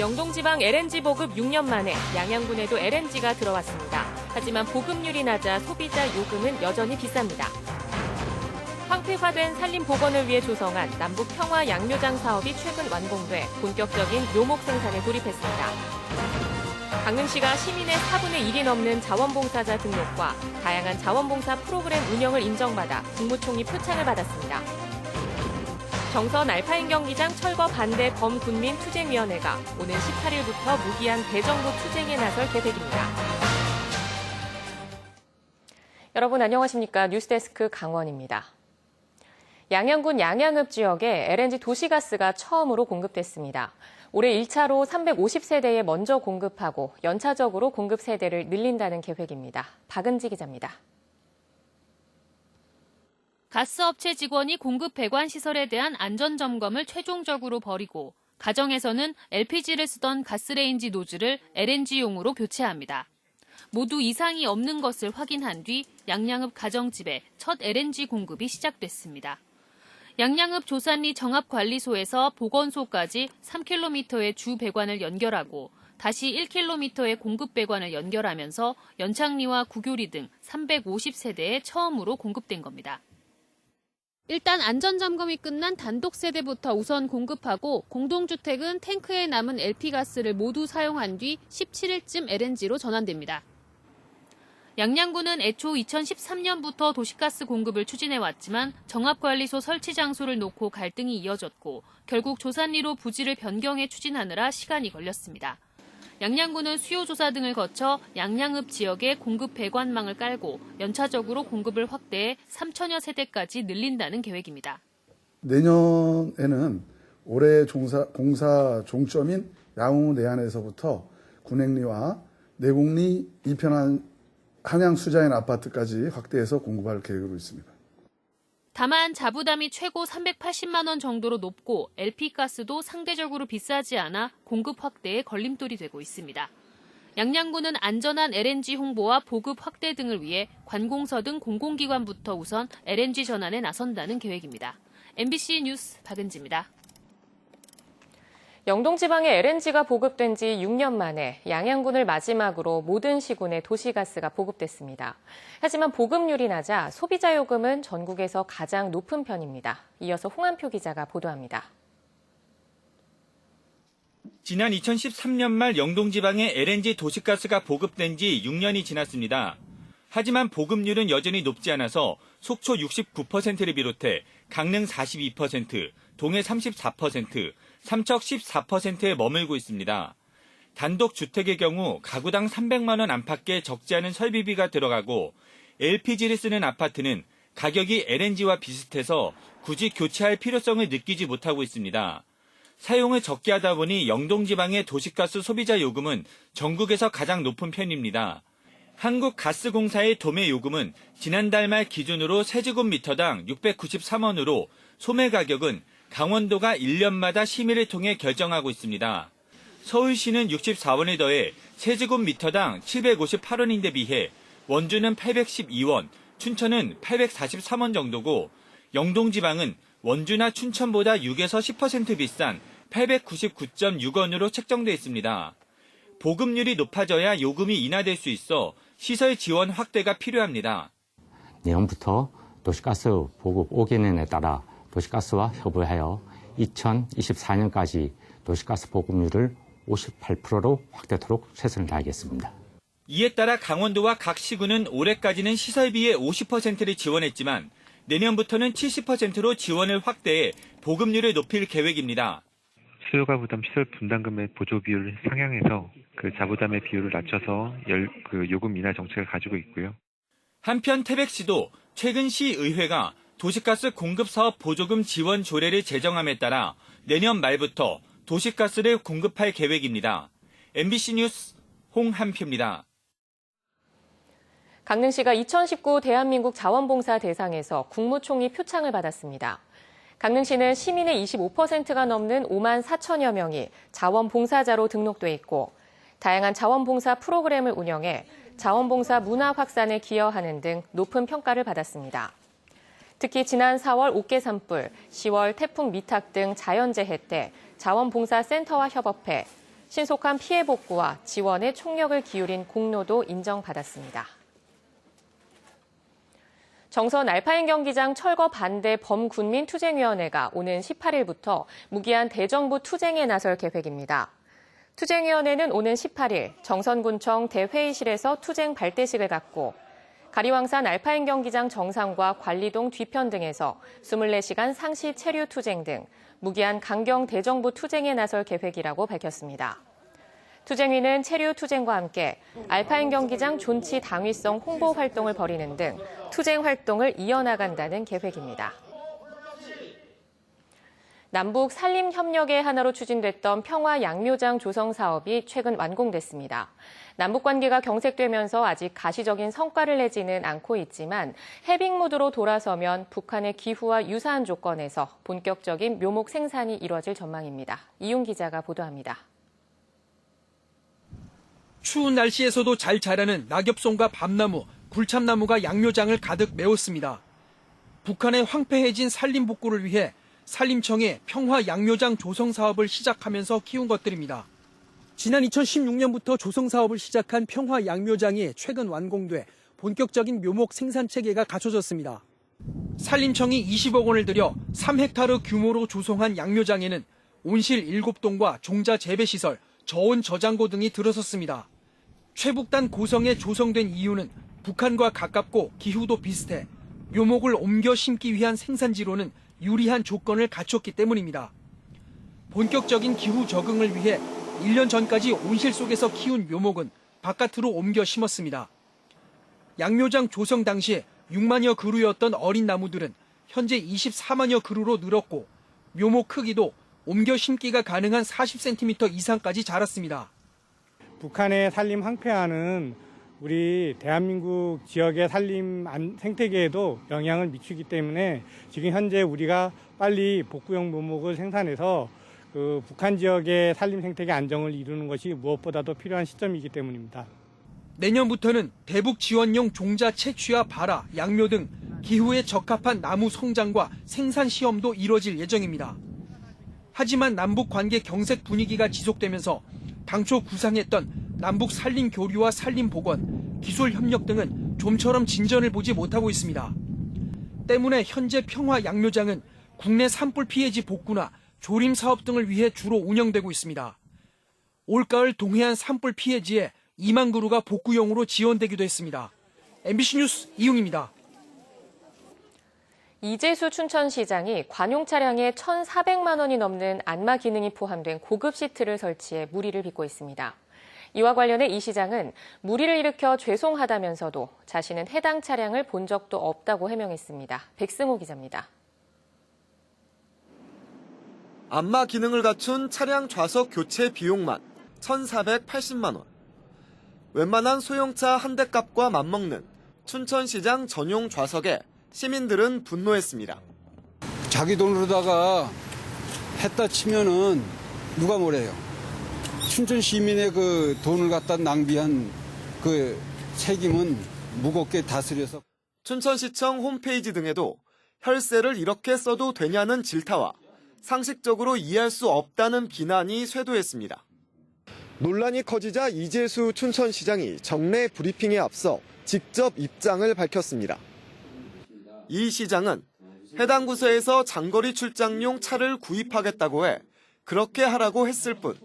영동지방 LNG 보급 6년 만에 양양군에도 LNG가 들어왔습니다. 하지만 보급률이 낮아 소비자 요금은 여전히 비쌉니다. 황폐화된 산림 복원을 위해 조성한 남북 평화 양묘장 사업이 최근 완공돼 본격적인 묘목 생산에 돌입했습니다. 강릉시가 시민의 4분의 1이 넘는 자원봉사자 등록과 다양한 자원봉사 프로그램 운영을 인정받아 국무총리 표창을 받았습니다. 정선 알파인 경기장 철거 반대 범군민 투쟁위원회가 오는 18일부터 무기한 대정부 투쟁에 나설 계획입니다. 여러분 안녕하십니까? 뉴스데스크 강원입니다. 양양군 양양읍 지역에 LNG 도시가스가 처음으로 공급됐습니다. 올해 1차로 350세대에 먼저 공급하고 연차적으로 공급 세대를 늘린다는 계획입니다. 박은지 기자입니다. 가스업체 직원이 공급 배관 시설에 대한 안전점검을 최종적으로 벌이고 가정에서는 LPG를 쓰던 가스레인지 노즐을 LNG용으로 교체합니다. 모두 이상이 없는 것을 확인한 뒤 양양읍 가정집에 첫 LNG 공급이 시작됐습니다. 양양읍 조산리 정합관리소에서 보건소까지 3km의 주 배관을 연결하고 다시 1km의 공급 배관을 연결하면서 연창리와 구교리 등 350세대에 처음으로 공급된 겁니다. 일단 안전점검이 끝난 단독 세대부터 우선 공급하고 공동주택은 탱크에 남은 LP가스를 모두 사용한 뒤 17일쯤 LNG로 전환됩니다. 양양군은 애초 2013년부터 도시가스 공급을 추진해왔지만 정합관리소 설치 장소를 놓고 갈등이 이어졌고 결국 조산리로 부지를 변경해 추진하느라 시간이 걸렸습니다. 양양군은 수요조사 등을 거쳐 양양읍 지역에 공급 배관망을 깔고 연차적으로 공급을 확대해 3천여 세대까지 늘린다는 계획입니다. 내년에는 올해 공사 종점인 양우 내안에서부터 군행리와 내곡리 이편한 한양 수자인 아파트까지 확대해서 공급할 계획으로 있습니다. 다만 자부담이 최고 380만 원 정도로 높고 LP가스도 상대적으로 비싸지 않아 공급 확대에 걸림돌이 되고 있습니다. 양양군은 안전한 LNG 홍보와 보급 확대 등을 위해 관공서 등 공공기관부터 우선 LNG 전환에 나선다는 계획입니다. MBC 뉴스 박은지입니다. 영동지방에 LNG가 보급된 지 6년 만에 양양군을 마지막으로 모든 시군에 도시가스가 보급됐습니다. 하지만 보급률이 낮아 소비자 요금은 전국에서 가장 높은 편입니다. 이어서 홍한표 기자가 보도합니다. 지난 2013년 말 영동지방에 LNG 도시가스가 보급된 지 6년이 지났습니다. 하지만 보급률은 여전히 높지 않아서 속초 69%를 비롯해 강릉 42%, 동해 34%, 삼척 14%에 머물고 있습니다. 단독 주택의 경우 가구당 300만 원 안팎의 적지 않은 설비비가 들어가고 LPG를 쓰는 아파트는 가격이 LNG와 비슷해서 굳이 교체할 필요성을 느끼지 못하고 있습니다. 사용을 적게 하다 보니 영동지방의 도시가스 소비자 요금은 전국에서 가장 높은 편입니다. 한국가스공사의 도매 요금은 지난달 말 기준으로 세제곱미터당 693원으로 소매 가격은 강원도가 1년마다 심의를 통해 결정하고 있습니다. 서울시는 64원을 더해 세제곱미터당 758원인데 비해 원주는 812원, 춘천은 843원 정도고 영동지방은 원주나 춘천보다 6에서 10% 비싼 899.6원으로 책정돼 있습니다. 보급률이 높아져야 요금이 인하될 수 있어 시설 지원 확대가 필요합니다. 내년부터 도시가스 보급 5개년에 따라 도시가스와 협의하여 2024년까지 도시가스 보급률을 58%로 확대토록 최선을 다하겠습니다. 이에 따라 강원도와 각 시군은 올해까지는 시설비의 50%를 지원했지만 내년부터는 70%로 지원을 확대해 보급률을 높일 계획입니다. 수요가 부담 시설 분담금의 보조 비율을 상향해서 자부담의 비율을 낮춰서 요금 인하 정책을 가지고 있고요. 한편 태백시도 최근 시의회가 도시가스 공급사업 보조금 지원 조례를 제정함에 따라 내년 말부터 도시가스를 공급할 계획입니다. MBC 뉴스 홍한표입니다. 강릉시가 2019 대한민국 자원봉사 대상에서 국무총리 표창을 받았습니다. 강릉시는 시민의 25%가 넘는 5만 4천여 명이 자원봉사자로 등록돼 있고 다양한 자원봉사 프로그램을 운영해 자원봉사 문화 확산에 기여하는 등 높은 평가를 받았습니다. 특히 지난 4월 옥계 산불, 10월 태풍 미탁 등 자연재해 때 자원봉사센터와 협업해 신속한 피해 복구와 지원에 총력을 기울인 공로도 인정받았습니다. 정선 알파인 경기장 철거 반대 범군민 투쟁위원회가 오는 18일부터 무기한 대정부 투쟁에 나설 계획입니다. 투쟁위원회는 오는 18일 정선군청 대회의실에서 투쟁 발대식을 갖고 가리왕산 알파인 경기장 정상과 관리동 뒤편 등에서 24시간 상시 체류 투쟁 등 무기한 강경 대정부 투쟁에 나설 계획이라고 밝혔습니다. 투쟁위는 체류 투쟁과 함께 알파인 경기장 존치 당위성 홍보 활동을 벌이는 등 투쟁 활동을 이어나간다는 계획입니다. 남북 산림협력의 하나로 추진됐던 평화 양묘장 조성 사업이 최근 완공됐습니다. 남북 관계가 경색되면서 아직 가시적인 성과를 내지는 않고 있지만 해빙 모드로 돌아서면 북한의 기후와 유사한 조건에서 본격적인 묘목 생산이 이뤄질 전망입니다. 이용 기자가 보도합니다. 추운 날씨에서도 잘 자라는 낙엽송과 밤나무, 굴참나무가 양묘장을 가득 메웠습니다. 북한의 황폐해진 산림 복구를 위해 산림청이 평화 양묘장 조성 사업을 시작하면서 키운 것들입니다. 지난 2016년부터 조성 사업을 시작한 평화 양묘장이 최근 완공돼 본격적인 묘목 생산 체계가 갖춰졌습니다. 산림청이 20억 원을 들여 3헥타르 규모로 조성한 양묘장에는 온실 7동과 종자 재배시설, 저온 저장고 등이 들어섰습니다. 최북단 고성에 조성된 이유는 북한과 가깝고 기후도 비슷해 묘목을 옮겨 심기 위한 생산지로는 유리한 조건을 갖췄기 때문입니다. 본격적인 기후 적응을 위해 1년 전까지 온실 속에서 키운 묘목은 바깥으로 옮겨 심었습니다. 양묘장 조성 당시 6만여 그루였던 어린 나무들은 현재 24만여 그루로 늘었고 묘목 크기도 옮겨 심기가 가능한 40cm 이상까지 자랐습니다. 북한의 산림 황폐화는 우리 대한민국 지역의 산림 생태계에도 영향을 미치기 때문에 지금 현재 우리가 빨리 복구용 묘목을 생산해서 북한 지역의 산림 생태계 안정을 이루는 것이 무엇보다도 필요한 시점이기 때문입니다. 내년부터는 대북 지원용 종자 채취와 발화, 양묘 등 기후에 적합한 나무 성장과 생산 시험도 이뤄질 예정입니다. 하지만 남북 관계 경색 분위기가 지속되면서 당초 구상했던 남북 산림 교류와 산림 복원, 기술 협력 등은 좀처럼 진전을 보지 못하고 있습니다. 때문에 현재 평화 양묘장은 국내 산불 피해지 복구나 조림 사업 등을 위해 주로 운영되고 있습니다. 올가을 동해안 산불 피해지에 2만 그루가 복구용으로 지원되기도 했습니다. MBC 뉴스 이용입니다. 이재수 춘천시장이 관용 차량에 1,400만 원이 넘는 안마 기능이 포함된 고급 시트를 설치해 물의를 빚고 있습니다. 이와 관련해 이 시장은 물의를 일으켜 죄송하다면서도 자신은 해당 차량을 본 적도 없다고 해명했습니다. 백승호 기자입니다. 안마 기능을 갖춘 차량 좌석 교체 비용만 1,480만 원. 웬만한 소형차 한 대 값과 맞먹는 춘천시장 전용 좌석에 시민들은 분노했습니다. 자기 돈으로다가 했다 치면은 누가 뭐래요? 춘천 시민의 그 돈을 갖다 낭비한 그 책임은 무겁게 다스려서. 춘천시청 홈페이지 등에도 혈세를 이렇게 써도 되냐는 질타와 상식적으로 이해할 수 없다는 비난이 쇄도했습니다. 논란이 커지자 이재수 춘천시장이 정례 브리핑에 앞서 직접 입장을 밝혔습니다. 이 시장은 해당 부서에서 장거리 출장용 차를 구입하겠다고 해 그렇게 하라고 했을 뿐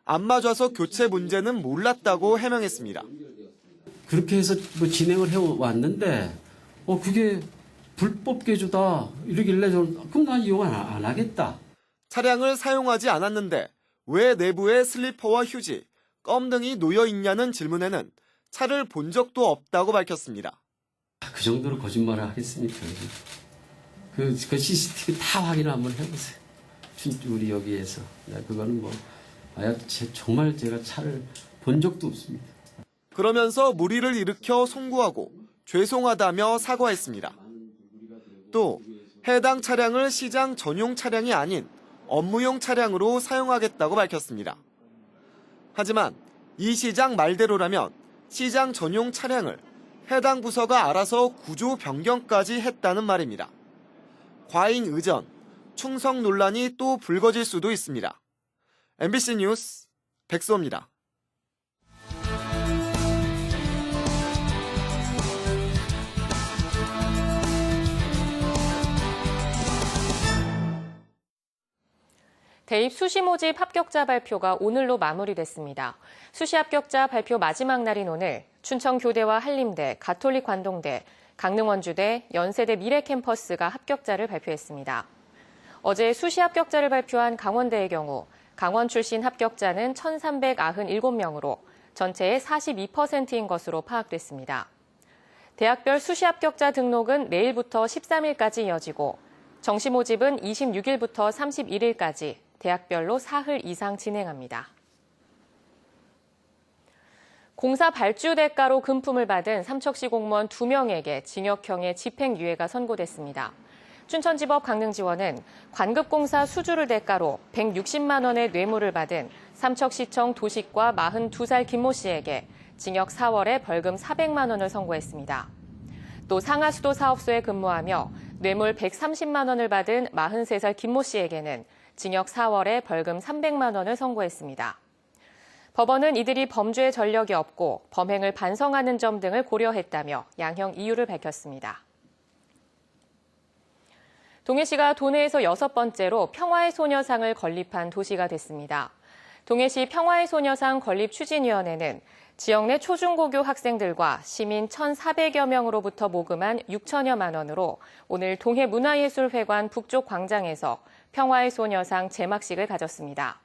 안마 좌석 교체 문제는 몰랐다고 해명했습니다. 그렇게 해서 뭐 진행을 해왔는데 그게 불법 개조다 이러길래 그럼 난 이용 안 하겠다. 차량을 사용하지 않았는데 왜 내부에 슬리퍼와 휴지, 껌 등이 놓여 있냐는 질문에는 차를 본 적도 없다고 밝혔습니다. 그 정도로 거짓말을 하겠습니까? 그 CCTV 다 확인을 한번 해보세요. 우리 여기에서. 그거는 정말 제가 차를 본 적도 없습니다. 그러면서 물의를 일으켜 송구하고 죄송하다며 사과했습니다. 또 해당 차량을 시장 전용 차량이 아닌 업무용 차량으로 사용하겠다고 밝혔습니다. 하지만 이 시장 말대로라면 시장 전용 차량을 해당 부서가 알아서 구조 변경까지 했다는 말입니다. 과잉 의전, 충성 논란이 또 불거질 수도 있습니다. MBC 뉴스 백수호입니다. 대입 수시 모집 합격자 발표가 오늘로 마무리됐습니다. 수시 합격자 발표 마지막 날인 오늘 춘천교대와 한림대, 가톨릭관동대, 강릉원주대, 연세대 미래캠퍼스가 합격자를 발표했습니다. 어제 수시 합격자를 발표한 강원대의 경우 강원 출신 합격자는 1,397명으로 전체의 42%인 것으로 파악됐습니다. 대학별 수시 합격자 등록은 내일부터 13일까지 이어지고 정시 모집은 26일부터 31일까지 대학별로 사흘 이상 진행합니다. 공사 발주 대가로 금품을 받은 삼척시 공무원 2명에게 징역형의 집행유예가 선고됐습니다. 춘천지법 강릉지원은 관급공사 수주를 대가로 160만 원의 뇌물을 받은 삼척시청 도식과 42살 김모 씨에게 징역 4월에 벌금 400만 원을 선고했습니다. 또 상하수도 사업소에 근무하며 뇌물 130만 원을 받은 43살 김모 씨에게는 징역 4월에 벌금 300만 원을 선고했습니다. 법원은 이들이 범죄의 전력이 없고 범행을 반성하는 점 등을 고려했다며 양형 이유를 밝혔습니다. 동해시가 도내에서 6번째로 평화의 소녀상을 건립한 도시가 됐습니다. 동해시 평화의 소녀상 건립추진위원회는 지역 내 초중고교 학생들과 시민 1,400여 명으로부터 모금한 6천여만 원으로 오늘 동해문화예술회관 북쪽 광장에서 평화의 소녀상 제막식을 가졌습니다.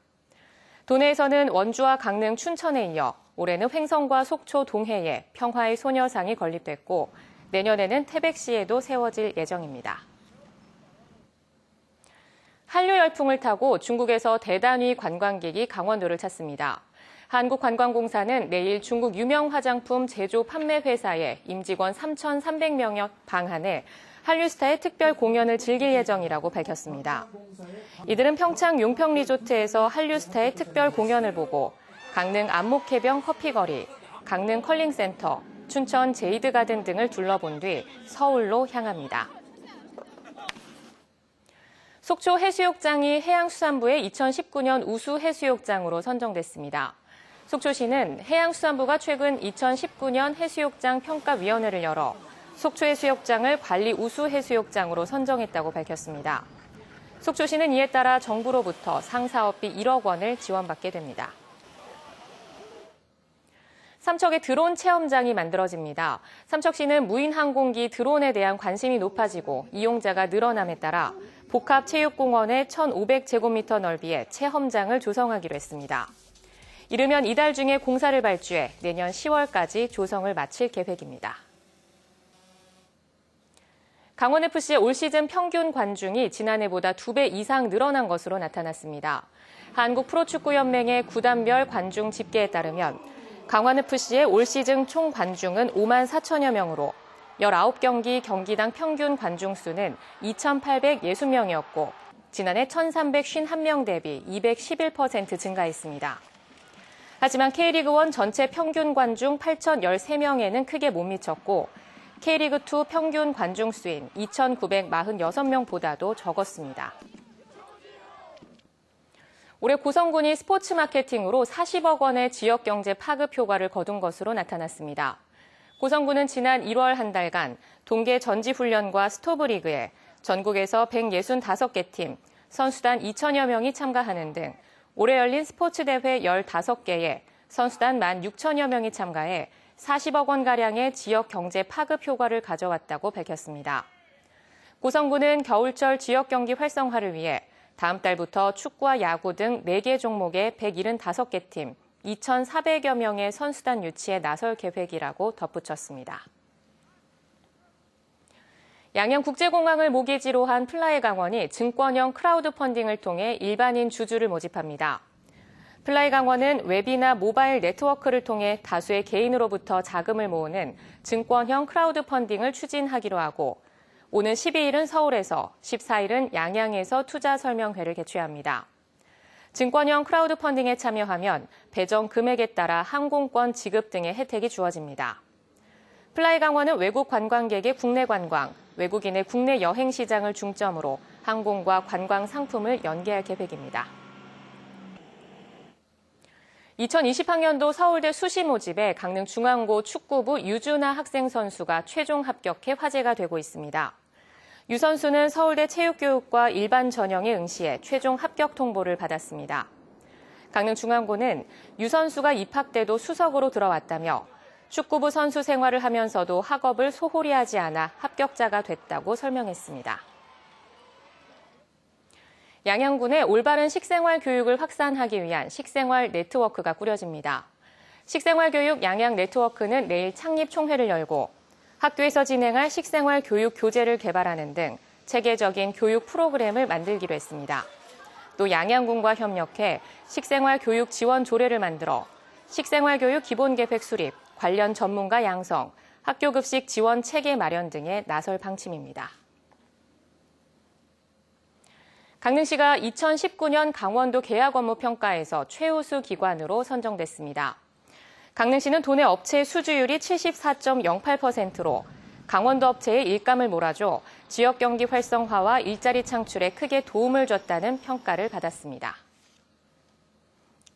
도내에서는 원주와 강릉, 춘천에 이어 올해는 횡성과 속초, 동해에 평화의 소녀상이 건립됐고 내년에는 태백시에도 세워질 예정입니다. 한류 열풍을 타고 중국에서 대단위 관광객이 강원도를 찾습니다. 한국관광공사는 내일 중국 유명 화장품 제조 판매 회사의 임직원 3,300명여 방한해 한류스타의 특별 공연을 즐길 예정이라고 밝혔습니다. 이들은 평창 용평 리조트에서 한류스타의 특별 공연을 보고 강릉 안목해변 커피거리, 강릉 컬링센터, 춘천 제이드가든 등을 둘러본 뒤 서울로 향합니다. 속초 해수욕장이 해양수산부의 2019년 우수 해수욕장으로 선정됐습니다. 속초시는 해양수산부가 최근 2019년 해수욕장 평가위원회를 열어 속초해수욕장을 관리 우수 해수욕장으로 선정했다고 밝혔습니다. 속초시는 이에 따라 정부로부터 상사업비 1억 원을 지원받게 됩니다. 삼척에 드론 체험장이 만들어집니다. 삼척시는 무인 항공기 드론에 대한 관심이 높아지고 이용자가 늘어남에 따라 복합체육공원의 1,500제곱미터 넓이의 체험장을 조성하기로 했습니다. 이르면 이달 중에 공사를 발주해 내년 10월까지 조성을 마칠 계획입니다. 강원FC의 올 시즌 평균 관중이 지난해보다 2배 이상 늘어난 것으로 나타났습니다. 한국프로축구연맹의 구단별 관중 집계에 따르면 강원FC의 올 시즌 총 관중은 5만 4천여 명으로 19경기 경기당 평균 관중 수는 2,860명이었고 지난해 1,351명 대비 211% 증가했습니다. 하지만 K리그1 전체 평균 관중 8,013명에는 크게 못 미쳤고 K리그2 평균 관중 수인 2,946명보다도 적었습니다. 올해 고성군이 스포츠 마케팅으로 40억 원의 지역경제 파급 효과를 거둔 것으로 나타났습니다. 고성군은 지난 1월 한 달간 동계 전지훈련과 스토브리그에 전국에서 165개 팀, 선수단 2천여 명이 참가하는 등 올해 열린 스포츠 대회 15개에 선수단 16,000여 명이 참가해 40억 원가량의 지역 경제 파급 효과를 가져왔다고 밝혔습니다. 고성군은 겨울철 지역 경기 활성화를 위해 다음 달부터 축구와 야구 등 4개 종목의 175개 팀, 2,400여 명의 선수단 유치에 나설 계획이라고 덧붙였습니다. 양양국제공항을 모기지로 한 플라이강원이 증권형 크라우드 펀딩을 통해 일반인 주주를 모집합니다. 플라이강원은 웹이나 모바일 네트워크를 통해 다수의 개인으로부터 자금을 모으는 증권형 크라우드 펀딩을 추진하기로 하고 오는 12일은 서울에서, 14일은 양양에서 투자 설명회를 개최합니다. 증권형 크라우드 펀딩에 참여하면 배정 금액에 따라 항공권 지급 등의 혜택이 주어집니다. 플라이강원은 외국 관광객의 국내 관광, 외국인의 국내 여행 시장을 중점으로 항공과 관광 상품을 연계할 계획입니다. 2020학년도 서울대 수시 모집에 강릉중앙고 축구부 유준하 학생 선수가 최종 합격해 화제가 되고 있습니다. 유 선수는 서울대 체육교육과 일반 전형에 응시해 최종 합격 통보를 받았습니다. 강릉중앙고는 유 선수가 입학 때도 수석으로 들어왔다며 축구부 선수 생활을 하면서도 학업을 소홀히 하지 않아 합격자가 됐다고 설명했습니다. 양양군에 올바른 식생활 교육을 확산하기 위한 식생활 네트워크가 꾸려집니다. 식생활 교육 양양 네트워크는 내일 창립 총회를 열고 학교에서 진행할 식생활 교육 교재를 개발하는 등 체계적인 교육 프로그램을 만들기로 했습니다. 또 양양군과 협력해 식생활 교육 지원 조례를 만들어 식생활 교육 기본 계획 수립, 관련 전문가 양성, 학교 급식 지원 체계 마련 등에 나설 방침입니다. 강릉시가 2019년 강원도 계약 업무 평가에서 최우수 기관으로 선정됐습니다. 강릉시는 도내 업체 수주율이 74.08%로 강원도 업체의 일감을 몰아줘 지역 경기 활성화와 일자리 창출에 크게 도움을 줬다는 평가를 받았습니다.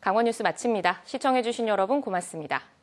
강원 뉴스 마칩니다. 시청해주신 여러분 고맙습니다.